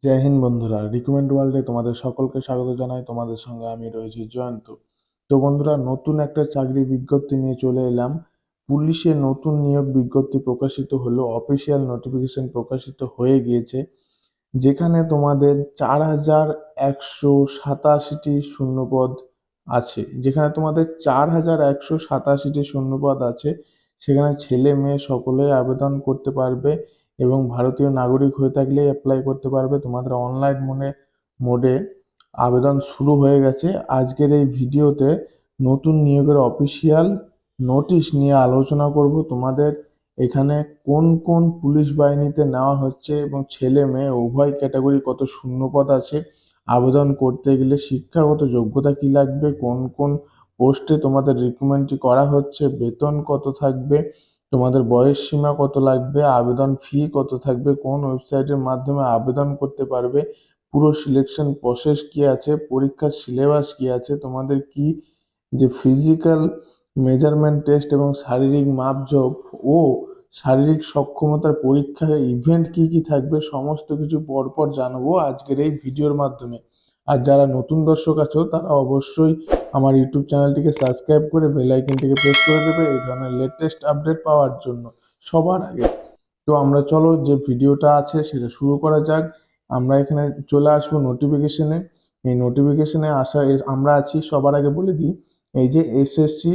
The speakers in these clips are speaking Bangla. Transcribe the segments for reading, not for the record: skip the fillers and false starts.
জয় হিন্দ বন্ধুরা, রিকমেন্ড ওয়ার্ল্ডে তোমাদের সকলকে স্বাগত জানাই। তোমাদের সঙ্গে আমি রয়েছি জয়ন্ত। তো বন্ধুরা, নতুন একটা চাকরি বিজ্ঞপ্তি নিয়ে চলে এলাম। পুলিশের নতুন নিয়োগ বিজ্ঞপ্তি প্রকাশিত হলো, অফিসিয়াল নোটিফিকেশন প্রকাশিত হয়ে গিয়েছে। যেখানে তোমাদের 4187টি শূন্যপদ আছে। যেখানে তোমাদের 4187টি শূন্যপদ আছে, সেখানে ছেলে মেয়ে সকলেই আবেদন করতে পারবে এবং ভারতীয় নাগরিক হয়ে থাকলে অ্যাপ্লাই করতে পারবে। তোমাদের অনলাইন মোডে আবেদন শুরু হয়ে গেছে। আজকের এই ভিডিওতে নতুন নিয়োগের অফিসিয়াল নোটিশ নিয়ে আলোচনা করব। তোমাদের এখানে কোন কোন পুলিশ বাহিনীতে নেওয়া হচ্ছে এবং ছেলে মেয়ে উভয় ক্যাটাগরি কত শূন্যপদ আছে, আবেদন করতে গেলে শিক্ষাগত যোগ্যতা কি লাগবে, কোন কোন পোস্টে তোমাদের রিক্রুটমেন্ট করা হচ্ছে, বেতন কত থাকবে, তোমাদের বয়স সীমা কত লাগবে, আবেদন ফি কত থাকবে, কোন ওয়েবসাইটের মাধ্যমে আবেদন করতে পারবে, পুরো সিলেকশন প্রসেস কি আছে, পরীক্ষার সিলেবাস কি আছে, তোমাদের কি যে ফিজিক্যাল মেজারমেন্ট টেস্ট এবং শারীরিক মাপজোক ও শারীরিক সক্ষমতার পরীক্ষার ইভেন্ট কি কি থাকবে, সমস্ত কিছু পরপর জানাবো আজকের এই ভিডিওর মাধ্যমে। আর যারা নতুন দর্শক আছো তারা অবশ্যই আমার ইউটিউব চ্যানেলটিকে সাবস্ক্রাইব করে বেল আইকনটিকে প্রেস করে দেবে এই ধরনের লেটেস্ট আপডেট পাওয়ার জন্য সবার আগে। তো আমরা চলো যে ভিডিওটা আছে সেটা শুরু করা যাক। আমরা এখানে চলে আসবো নোটিফিকেশনে। এই নোটিফিকেশনে আমরা আছি, সবার আগে বলে দিই, এই যে এসএসসি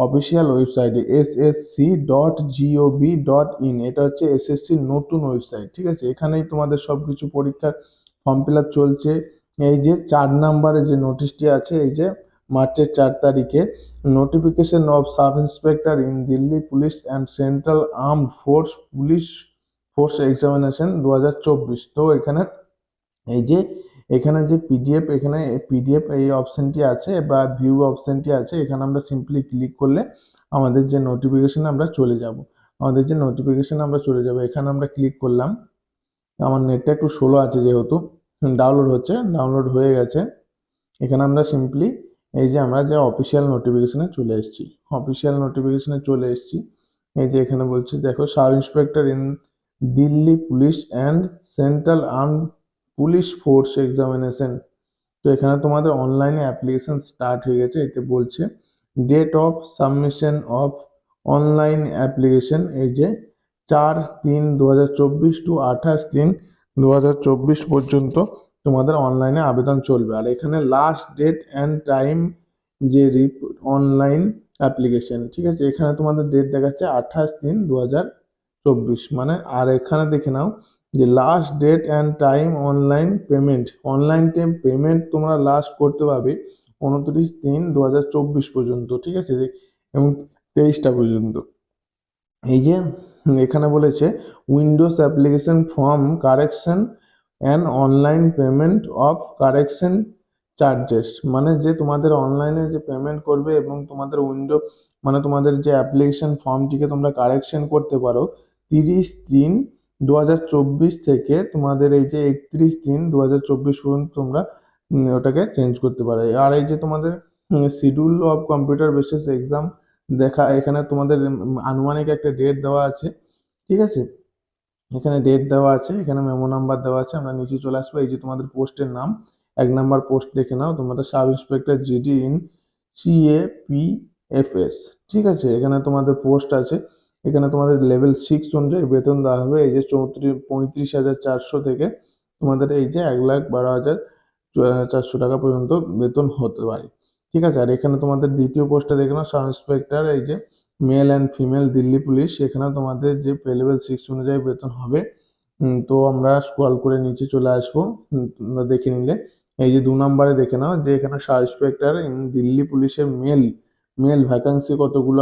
অফিসিয়াল ওয়েবসাইটে ssc.gov.in, এটা হচ্ছে এসএসসির নতুন ওয়েবসাইট। ঠিক আছে, এখানেই তোমাদের সবকিছু পরীক্ষার ফর্ম ফিল আপ চলছে। এই যে 4 নম্বরে যে নোটিশটি আছে, এই যে মার্চের 4 তারিখে, notification off sub inspector in Delhi police and central armed force examination 2024। তো এখানে এই যে এখানে যে পিডিএফ, এখানে পিডিএফ এই অপশনটি আছে বা ভিউ অপশনটি আছে, এখানে আমরা সিম্পলি ক্লিক করলে আমাদের যে নোটিফিকেশন আমরা চলে যাব। এখানে আমরা ক্লিক করলাম। আমার নেটটা একটু স্লো আছে যেহেতু, ডাউনলোড হয়ে গেছে। এখানে আমরা সিম্পলি এই যে আমরা যে অফিসিয়াল নোটিফিকেশনে চলে এসেছি। এই যে এখানে বলছে, দেখো, sub inspector in Delhi police and central arm police force examination. তো এখানে তোমাদের অনলাইনে অ্যাপ্লিকেশন স্টার্ট হয়ে গেছে। এতে বলছে date of submission of online application, এই যে 4/3/2024 টু 28/3/2024 পর্যন্ত তোমাদের অনলাইনে আবেদন চলবে। আর এখানে লাস্ট ডেট অ্যান্ড টাইম যে অনলাইন অ্যাপ্লিকেশন, ঠিক আছে, এখানে তোমাদের ডেট দেখাচ্ছে 28/3/2024 মানে। আর এখানে দেখে নাও যে last date and time online payment তোমরা লাস্ট করতে পারবে 29/3/2024 পর্যন্ত। ঠিক আছে, এবং 23টা পর্যন্ত। এই যে এখানে বলেছে Windows application form correction and online payment of correction charges, মানে যে তোমাদের অনলাইনে যে পেমেন্ট করবে এবং তোমাদের মানে তোমাদের যে অ্যাপ্লিকেশন ফর্মটিকে তোমরা কারেকশন করতে পারো 30/3/2024 থেকে তোমাদের এই যে 31/3/2024 পর্যন্ত তোমরা ওটাকে চেঞ্জ করতে পারো। আর এই যে তোমাদের schedule of computer basis exam দেখা, এখানে তোমাদের আনুমানিক একটা ডেট দেওয়া আছে। ঠিক আছে, এখানে ডেট দেওয়া আছে, এখানে মেমো নাম্বার দেওয়া আছে। আমরা নিচে চলে আসবো। এই যে তোমাদের পোস্টের নাম, 1 নম্বর পোস্ট দেখে নাও, তোমাদের sub inspector GD in CAPFS। ঠিক আছে, এখানে তোমাদের পোস্ট আছে। এখানে তোমাদের লেভেল 6 অনুযায়ী বেতন দেওয়া হবে। এই যে 35,400 থেকে তোমাদের এই যে 1,12,400 টাকা পর্যন্ত বেতন হতে পারে। ঠিক আছে, আর এখানে তোমাদের দ্বিতীয় পোস্টটা দেখে নাও, সাব ইন্সপেক্টর, এই যে male and female Delhi police, এখানে তোমাদের যে পে লেভেল 6 অনুযায়ী বেতন হবে। তো আমরা স্ক্রল করে নিচে চলে আসবো। তোমরা দেখে নিলে এই যে 2 নম্বরে দেখে নাও যে এখানে সাব ইন্সপেক্টর ইন দিল্লি পুলিশের মেল ভ্যাকান্সি কতগুলো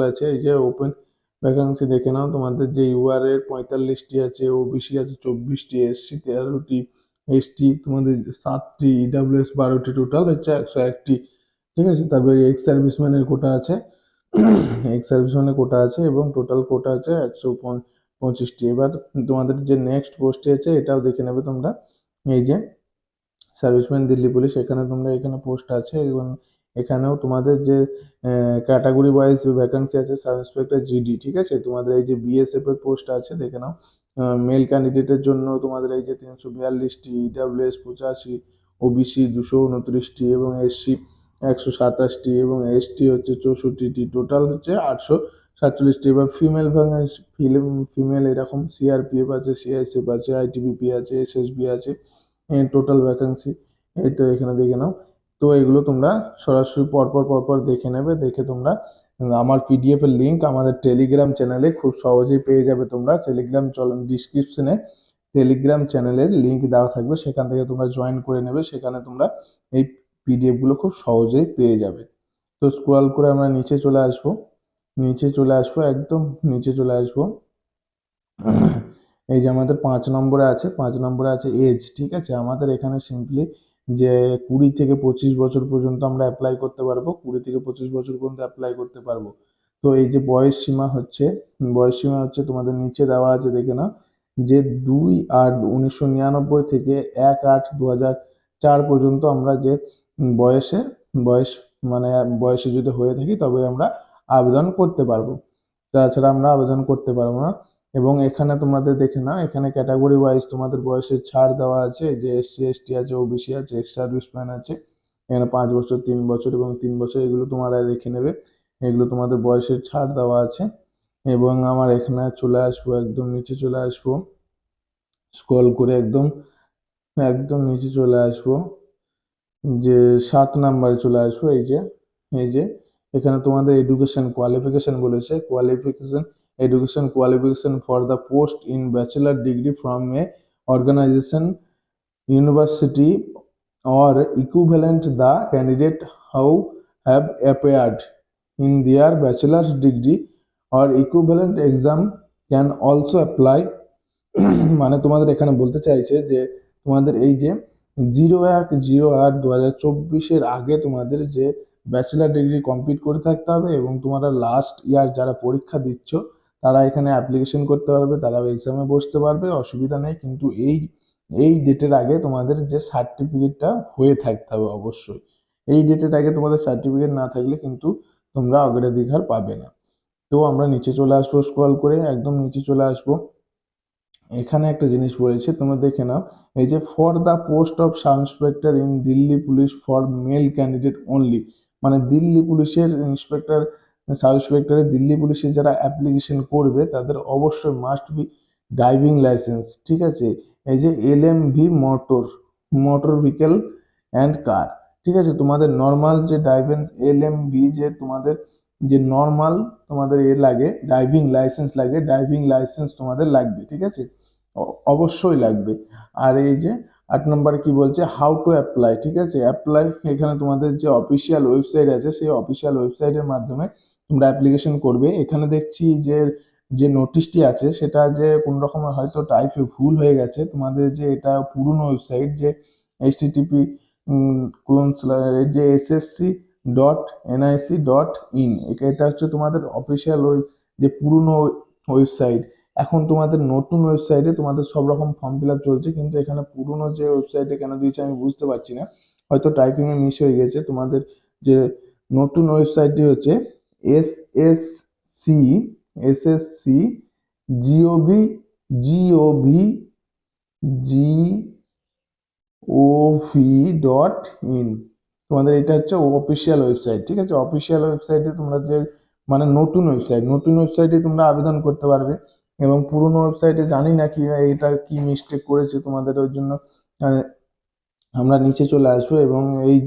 আছে। এই যে ওপেন ভ্যাকান্সি দেখে নাও, তোমাদের যে ইউআর এর 45টি আছে, ওবিসি আছে 24টি, এসসি 13টি, এসটি তোমাদের 7টি, ইডাব্লিউএস 12টি, টোটাল হচ্ছে 101টি। ঠিক আছে, তারপরে এক্স সার্ভিসম্যানের কোটা আছে এবং টোটাল কোটা আছে 125টি। এবার তোমাদের যে নেক্সট পোস্টে আছে এটাও দেখে নেবে তোমরা। এই যে সার্ভিসম্যান দিল্লি পুলিশ, এখানে তোমরা এখানে পোস্ট আছে এবং এখানেও তোমাদের যে ক্যাটাগরি ওয়াইজ ভ্যাকান্সি আছে সাব ইন্সপেক্টর জিডি। ঠিক আছে, তোমাদের এই যে বিএসএফ এর পোস্ট আছে দেখে নাও, মেল ক্যান্ডিডেটের জন্য তোমাদের এই যে 342টি, ইডাব্লিউএস 85, ওবিসি 229টি এবং এসসি 127টি এবং এসটি হচ্ছে 64টি, টোটাল হচ্ছে 847টি। এবার ফিমেল এরকম সিআরপিএফ আছে, সিআইএসএফ আছে, আইটিবিপি আছে, এসএসবি আছে, টোটাল ভ্যাকেন্সি এই তো এখানে দেখে নাও। তো এগুলো তোমরা সরাসরি পরপর দেখে নেবে, দেখে তোমরা আমার পিডিএফ এর লিঙ্ক আমাদের টেলিগ্রাম চ্যানেলে খুব সহজেই পেয়ে যাবে। তোমরা টেলিগ্রাম ডিসক্রিপশনে টেলিগ্রাম চ্যানেলের লিঙ্ক দেওয়া থাকবে, সেখান থেকে তোমরা জয়েন করে নেবে, সেখানে তোমরা এই পিডিএফ গুলো খুব সহজেই পেয়ে যাবে। তো স্ক্রল করে আমরা নিচে চলে আসবো, একদম নিচে চলে আসবো। এই যে আমাদের 5 নম্বরে আছে এজ, ঠিক আছে। আমাদের এখানে সিম্পলি যে 20 থেকে 25 বছর পর্যন্ত আমরা অ্যাপ্লাই করতে পারবো, 20 থেকে 25 বছর পর্যন্ত অ্যাপ্লাই করতে পারবো। তো এই যে বয়স সীমা হচ্ছে তোমাদের নিচে দেওয়া আছে, দেখে নাও, যে 2/8/1999 থেকে 1/8/2004 পর্যন্ত আমরা যে বয়স মানে বয়সে যদি হয়ে থাকি তবে আমরা আবেদন করতে পারবো, তাছাড়া আমরা আবেদন করতে পারবো না। এবং এখানে তোমাদের দেখে নাও, এখানে ক্যাটাগরি ওয়াইজ তোমাদের বয়সের ছাড় দেওয়া আছে, যে এসসি এসটি আছে, ওবিসি আছে, এক্স সার্ভিসম্যান আছে, এখানে 5 বছর, 3 বছর এবং 3 বছর, এগুলো তোমরা দেখে নেবে, এগুলো তোমাদের বয়সের ছাড় দেওয়া আছে। এবং আমার এখানে চলে আসবো, একদম নিচে চলে আসবো, স্ক্রল করে একদম একদম নিচে চলে আসবো, যে 7 নাম্বারে চলে আসবো। এই যে এখানে তোমাদের এডুকেশন কোয়ালিফিকেশন বলেছে, education qualification for the post in bachelor degree from a organization, university or equivalent. The candidate who have appeared in their bachelor's degree or equivalent exam can also apply মানে তোমাদের এখানে বলতে চাইছে যে তোমাদের এই যে 01/08/2024 আগে তোমাদের যে ব্যাচেলার ডিগ্রি কমপ্লিট করে থাকতে হবে এবং তোমরা লাস্ট ইয়ার যারা পরীক্ষা দিচ্ছ তারা এখানে অ্যাপ্লিকেশন করতে পারবে, তারা এক্সামে বসতে পারবে, অসুবিধা নেই। কিন্তু এই ডেটের আগে তোমাদের যে সার্টিফিকেটটা হয়ে থাকতে হবে অবশ্যই। এই ডেটের আগে তোমাদের সার্টিফিকেট না থাকলে কিন্তু তোমরা অগ্রাধিকার পাবে না। তো আমরা নিচে চলে আসবো, স্ক্রল করে একদম নিচে চলে আসবো। এখানে একটা জিনিস বলেছে, তোমরা দেখে নাও, এই যে for the post of sub inspector in Delhi police for male candidate only, মানে দিল্লি পুলিশের ইন্সপেক্টর, সাব ইন্সপেক্টরের দিল্লি পুলিশে যারা অ্যাপ্লিকেশন করবে তাদের অবশ্যই মাস্ট বি ড্রাইভিং লাইসেন্স, ঠিক আছে। এই যে এলএমভি মোটর ভেহিকেল অ্যান্ড কার, ঠিক আছে। তোমাদের নর্মাল যে ড্রাইভিং এলএমভি, যে তোমাদের যে নর্মাল তোমাদের লাগে ড্রাইভিং লাইসেন্স তোমাদের লাগবে, ঠিক আছে, অবশ্যই লাগবে। আর এই যে 8 নম্বরে কি বলছে, হাউ টু অ্যাপ্লাই, ঠিক আছে। অ্যাপ্লাই, এখানে তোমাদের যে অফিসিয়াল ওয়েবসাইট আছে সেই অফিসিয়াল ওয়েবসাইটের মাধ্যমে তোমরা অ্যাপ্লিকেশন করবে। এখানে দেখছি যে নোটিশটি আছে সেটা যে কোন রকম হয়তো টাইপে ভুল হয়ে গেছে, তোমাদের যে এটা পুরনো ওয়েবসাইট, যে http যে ssc.nic.in, এটা হচ্ছে তোমাদের অফিসিয়াল যে পুরনো ওয়েবসাইট। এখন তোমাদের নতুন ওয়েবসাইটে তোমাদের সব রকম ফর্ম ফিল আপ চলছে, কিন্তু এখানে পুরনো যে ওয়েবসাইটে কেন দিয়েছে আমি বুঝতে পারছি না, হয়তো টাইপিং এ মিস হয়ে গেছে। তোমাদের যে নতুন ওয়েবসাইটটি হচ্ছে ssc gov.in, তোমাদের এটা হচ্ছে অফিসিয়াল ওয়েবসাইট, ঠিক আছে। অফিসিয়াল ওয়েবসাইটে তোমরা যে মানে নতুন ওয়েবসাইটে তোমরা আবেদন করতে পারবে। এবং পুরনো ওয়েবসাইটে জানি না কি এটা কি মিস্টেক করেছে তোমাদের, ওই জন্য আমরা নিচে চলে আসবো। এবং এই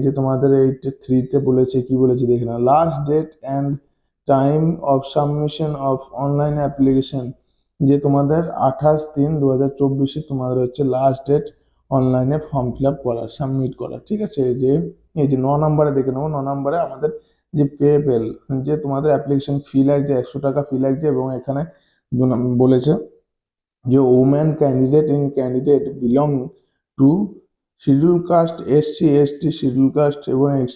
যে তোমাদের এইটা 3-তে বলেছে, কি বলেছে দেখে না, last date and time of submission of online application, যে তোমাদের 28/3/2024 তোমাদের হচ্ছে লাস্ট ডেট অনলাইনে ফর্ম ফিল আপ করা, সাবমিট করা, ঠিক আছে। এই যে 9 নম্বরে দেখে নেবো, 9 নম্বরে আমাদের যে পেপেল, যে তোমাদের অ্যাপ্লিকেশন ফি লাগছে, 100 টাকা ফি লাগছে। এবং এখানে বলেছে যে woman candidate belong to schedule caste, SC ST schedule caste এবং এক্স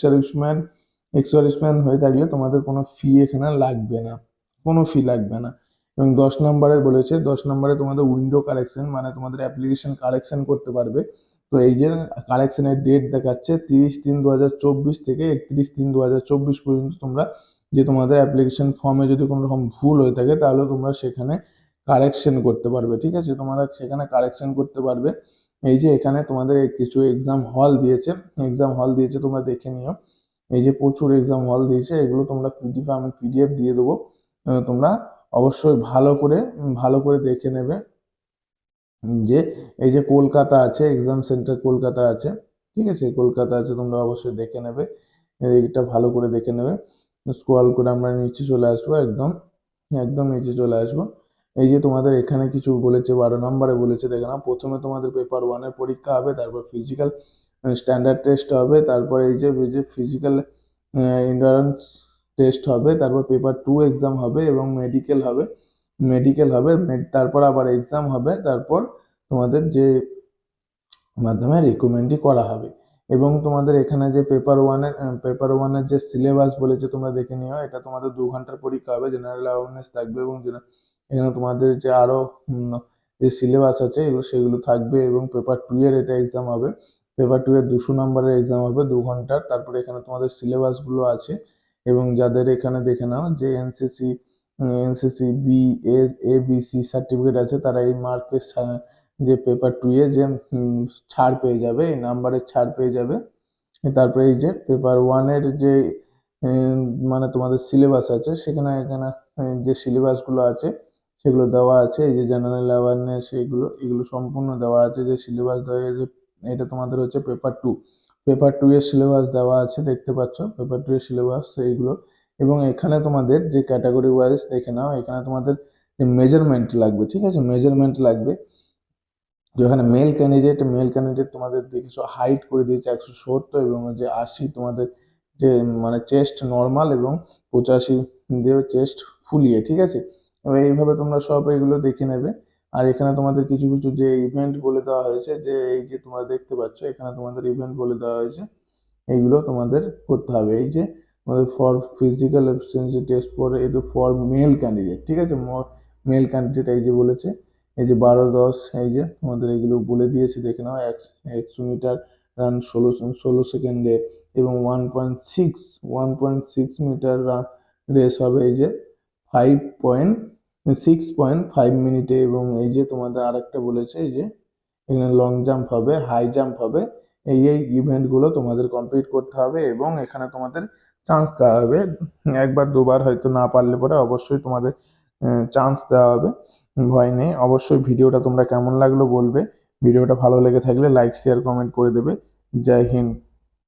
সার্ভিসম্যান হয়ে থাকলে তোমাদের কোনো ফি এখানে লাগবে না, কোনো ফি লাগবে না। এবং 10 নম্বরে বলেছে, 10 নম্বরে তোমাদের উইন্ডো কারেকশন, মানে তোমাদের অ্যাপ্লিকেশন কারেকশন করতে পারবে। তো এই যে কারেকশনের ডেট দেখাচ্ছে 30/3/2024 থেকে 31/3/2024 পর্যন্ত তোমরা যে তোমাদের অ্যাপ্লিকেশন ফর্মে যদি কোনো রকম ভুল হয়ে থাকে তাহলে তোমরা সেখানে কারেকশন করতে পারবে, ঠিক আছে, তোমরা সেখানে কারেকশন করতে পারবে। এই যে এখানে তোমাদের কিছু এক্সাম হল দিয়েছে, তোমরা দেখে নিও। এই যে প্রচুর এক্সাম হল দিয়েছে, এগুলো তোমরা আমি পিডিএফ দিয়ে দেবো, তোমরা অবশ্যই ভালো করে দেখে নেবে। যে এই যে কলকাতা আছে, এক্সাম সেন্টার কলকাতা আছে, ঠিক আছে, কলকাতা আছে, তোমরা অবশ্যই দেখে নেবে, এইটা ভালো করে দেখে নেবে। স্ক্রল করে আমরা নিচে চলে আসবো, একদম একদম নিচে চলে আসবো। এই যে তোমাদের এখানে কিছু বলেছে, 12 নম্বরে বলেছে, দেখে নাও। প্রথমে তোমাদের পেপার 1-এর পরীক্ষা হবে, তারপর ফিজিক্যাল স্ট্যান্ডার্ড টেস্ট হবে, তারপর এই যে ফিজিক্যাল এন্ডুরেন্স টেস্ট হবে, তারপর পেপার 2 এক্সাম হবে এবং মেডিকেল হবে, তারপর আবার এক্সাম হবে, তারপর তোমাদের যে মাধ্যমে রিকমেন্ডই করা হবে। এবং তোমাদের এখানে যে পেপার ওয়ানের যে সিলেবাস বলেছে তোমরা দেখে নিও। এটা তোমাদের 2 ঘন্টার পরীক্ষা হবে, জেনারেল অ্যাওয়ারনেস থাকবে এবং এখানে তোমাদের যে আরো যে সিলেবাস আছে সেগুলো থাকবে। এবং পেপার 2 এর এটা এক্সাম হবে, পেপার 2 এর 200 নম্বরের এক্সাম হবে 2 ঘন্টার। তারপরে এখানে তোমাদের সিলেবাসগুলো আছে। এবং যাদের এখানে দেখে নাও যে NCC B A B C certificate আছে, তারা এই মার্কের যে পেপার 2 এ যে ছাড় পেয়ে যাবে, এই নাম্বারের ছাড় পেয়ে যাবে। তারপরে এই যে পেপার 1-এর যে মানে তোমাদের সিলেবাস আছে, এখানে যে সিলেবাসগুলো আছে সেগুলো দেওয়া আছে। এই যে জেনারেল অ্যাওয়ারনেস, এগুলো সম্পূর্ণ দেওয়া আছে, যে সিলেবাস দেওয়া আছে। এটা তোমাদের হচ্ছে পেপার 2 এর সিলেবাস দেওয়া আছে, দেখতে পাচ্ছ পেপার 2 এর সিলেবাস এইগুলো। এবং এখানে তোমাদের যে ক্যাটাগরি ওয়াইজ দেখে নাও, এখানে তোমাদের যে মেজারমেন্ট লাগবে, ঠিক আছে, মেজারমেন্ট লাগবে। যেখানে মেল ক্যান্ডিডেট তোমাদের দেখেছো হাইট করে দিয়েছে 170 এবং যে 80 তোমাদের যে মানে চেস্ট নর্মাল এবং 85 দিয়ে চেস্ট ফুলিয়ে, ঠিক আছে। এবার এইভাবে তোমরা সব এগুলো দেখে নেবে। আর এখানে তোমাদের কিছু কিছু যে ইভেন্ট বলে দেওয়া হয়েছে, যে এই যে তোমরা দেখতে পাচ্ছ এখানে তোমাদের ইভেন্ট বলে দেওয়া হয়েছে, এইগুলো তোমাদের করতে হবে। এই যে তোমাদের for physical efficiency test for male candidate, ঠিক আছে, মেল ক্যান্ডিডেট এই যে বলেছে। এই যে 12-10, এই যে তোমাদের এগুলো বলে দিয়েছে, দেখে নাও। 100 মিটার রান 16 সেকেন্ডে এবং 1.6 মিটার রান রেস হবে এই যে 6.5 মিনিটে। এবং এই যে তোমাদের আরেকটা বলেছে, এই যে এখানে লং জাম্প হবে, হাই জাম্প হবে। এই ইভেন্টগুলো তোমাদের কমপ্লিট করতে হবে এবং এখানে তোমাদের চান্স দেওয়া হবে। একবার দুবার হয়তো না পারলে পরে অবশ্যই তোমাদের চান্স দেওয়া হবে, ভয় নেই। অবশ্যই ভিডিওটা তোমরা কেমন লাগলো বলবে, ভিডিওটা ভালো লেগে থাকলে লাইক শেয়ার কমেন্ট করে দেবে। জয় হিন্দ।